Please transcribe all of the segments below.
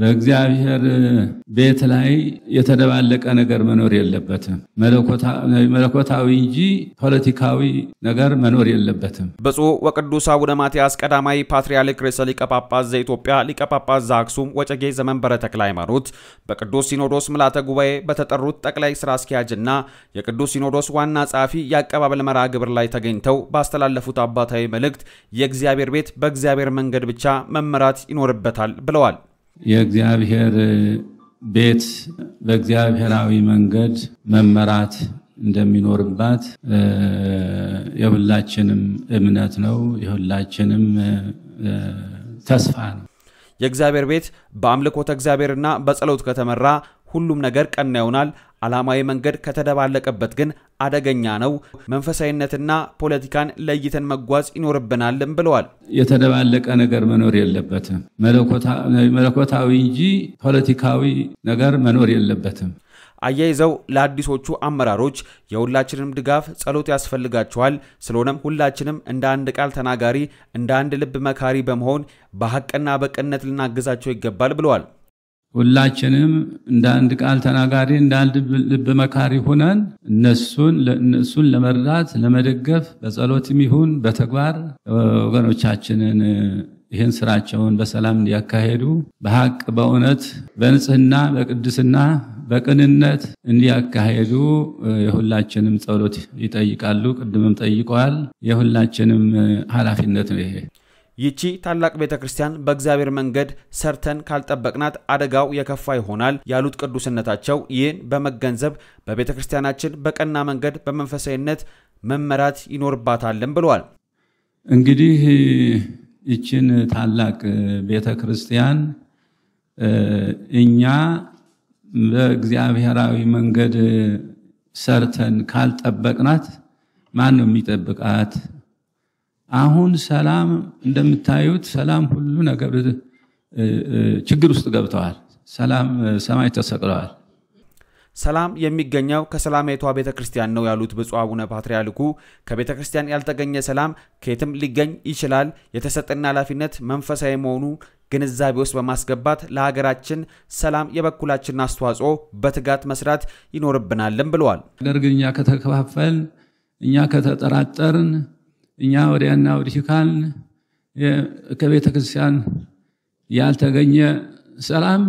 በእግዚአብሔር ቤት ላይ የተደባለቀ ነገር መኖር የለበትም። መለኮታዊ እንጂ ፖለቲካዊ ነገር መኖር የለበትም። ብፁዕ ወቅዱስ አቡነ ማትያስ ቀዳማዊ ፓትርያርክ ርዕሰ ሊቀ ጳጳስ ዘኢትዮጵያ ሊቀ ጳጳስ ዘአክሱም ወዕጨጌ ዘመንበረ ተክለ ሃይማኖት በቅዱስ ሲኖዶስ ምልዓተ ጉባኤ በተጠሩት ጠቅላይ ሥራ አስኪያጅና የቅዱስ ሲኖዶስ ዋና ጸሐፊ የአቀባበል መርሃ ግብር ላይ ተገኝተው ባስተላለፉት አባታዊ መልእክት የእግዚአብሔር ቤት በእግዚአብሔር መንገድ ብቻ መመራት ይኖርበታል ብለዋል። የእግዚአብሔር ቤት በእግዚአብሔራዊ መንገድ መመራት እንደሚኖርባት የሁላችንም እምነት ነው፣ የሁላችንም ተስፋ ነው። የእግዚአብሔር ቤት በአምልኮተ እግዚአብሔርና በጸሎት ከተመራ ሁሉም ነገር ቀና ይሆናል። ዓላማዊ መንገድ ከተደባለቀበት ግን አደገኛ ነው። መንፈሳዊነትና ፖለቲካን ለይተን መጓዝ ይኖርብናልም ብለዋል። የተደባለቀ ነገር መኖር የለበትም። መለኮታዊ እንጂ ፖለቲካዊ ነገር መኖር የለበትም። አያይዘው ለአዲሶቹ አመራሮች የሁላችንም ድጋፍ ጸሎት ያስፈልጋቸዋል። ስለሆነም ሁላችንም እንደ አንድ ቃል ተናጋሪ እንደ አንድ ልብ መካሪ በመሆን በሐቅና በቅንነት ልናግዛቸው ይገባል ብለዋል። ሁላችንም እንደ አንድ ቃል ተናጋሪ እንደ አንድ ልብ መካሪ ሆነን እነሱን ለመርዳት ለመደገፍ በጸሎትም ይሁን በተግባር ወገኖቻችንን ይህን ስራቸውን በሰላም እንዲያካሄዱ በሐቅ በእውነት በንጽህና በቅድስና በቅንነት እንዲያካሄዱ የሁላችንም ጸሎት ይጠይቃሉ። ቅድምም ጠይቀዋል። የሁላችንም ኃላፊነት ነው ይሄ። ይቺ ታላቅ ቤተክርስቲያን በእግዚአብሔር መንገድ ሰርተን ካልጠበቅናት አደጋው የከፋ ይሆናል ያሉት ቅዱስነታቸው ይህን በመገንዘብ በቤተክርስቲያናችን በቀና መንገድ በመንፈሳዊነት መመራት ይኖርባታልም ብለዋል። እንግዲህ ይችን ታላቅ ቤተክርስቲያን እኛ በእግዚአብሔራዊ መንገድ ሰርተን ካልጠበቅናት ማን ነው የሚጠብቃት? አሁን ሰላም እንደምታዩት ሰላም ሁሉ ነገር ችግር ውስጥ ገብተዋል። ሰላም ሰማይ ተሰቅለዋል። ሰላም የሚገኘው ከሰላማዊቷ ቤተክርስቲያን ነው ያሉት ብፁዕ አቡነ ፓትርያርኩ ከቤተክርስቲያን ያልተገኘ ሰላም ከየትም ሊገኝ ይችላል። የተሰጠና ኃላፊነት መንፈሳዊ መሆኑ ግንዛቤ ውስጥ በማስገባት ለሀገራችን ሰላም የበኩላችንን አስተዋጽኦ በትጋት መስራት ይኖርብናልም ብለዋል። ነገር ግን እኛ ከተከፋፈልን እኛ ከተጠራጠርን እኛ ወዲያና ወዲህ ካልን ከቤተ ክርስቲያን ያልተገኘ ሰላም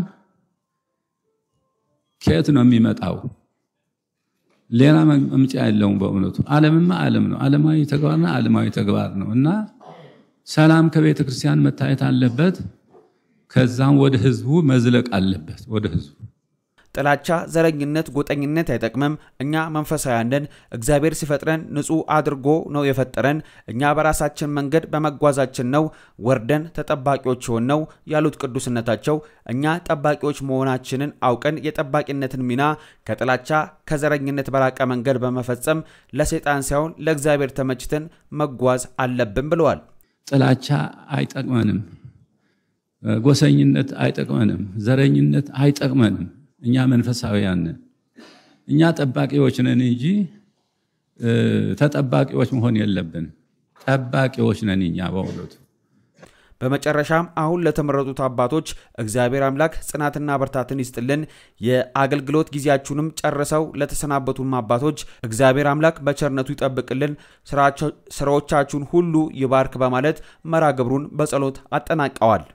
ከየት ነው የሚመጣው? ሌላ መምጫ የለውም። በእውነቱ ዓለምማ ዓለም ነው። ዓለማዊ ተግባርና ዓለማዊ ተግባር ነው እና ሰላም ከቤተ ክርስቲያን መታየት አለበት። ከዛም ወደ ህዝቡ መዝለቅ አለበት። ወደ ህዝቡ ጥላቻ፣ ዘረኝነት፣ ጎጠኝነት አይጠቅምም። እኛ መንፈሳውያን እግዚአብሔር ሲፈጥረን ንጹህ አድርጎ ነው የፈጠረን። እኛ በራሳችን መንገድ በመጓዛችን ነው ወርደን ተጠባቂዎች ሆነው ያሉት ቅዱስነታቸው እኛ ጠባቂዎች መሆናችንን አውቀን የጠባቂነትን ሚና ከጥላቻ ከዘረኝነት በራቀ መንገድ በመፈጸም ለሰይጣን ሳይሆን ለእግዚአብሔር ተመችተን መጓዝ አለብን ብለዋል። ጥላቻ አይጠቅመንም፣ ጎሰኝነት አይጠቅመንም፣ ዘረኝነት አይጠቅመንም። እኛ መንፈሳውያን ነን። እኛ ጠባቂዎች ነን እንጂ ተጠባቂዎች መሆን የለብን። ጠባቂዎች ነን እኛ በእውነቱ። በመጨረሻም አሁን ለተመረጡት አባቶች እግዚአብሔር አምላክ ጽናትና ብርታትን ይስጥልን። የአገልግሎት ጊዜያችሁንም ጨርሰው ለተሰናበቱም አባቶች እግዚአብሔር አምላክ በቸርነቱ ይጠብቅልን፣ ስራዎቻችሁን ሁሉ ይባርክ በማለት መርሃ ግብሩን በጸሎት አጠናቀዋል።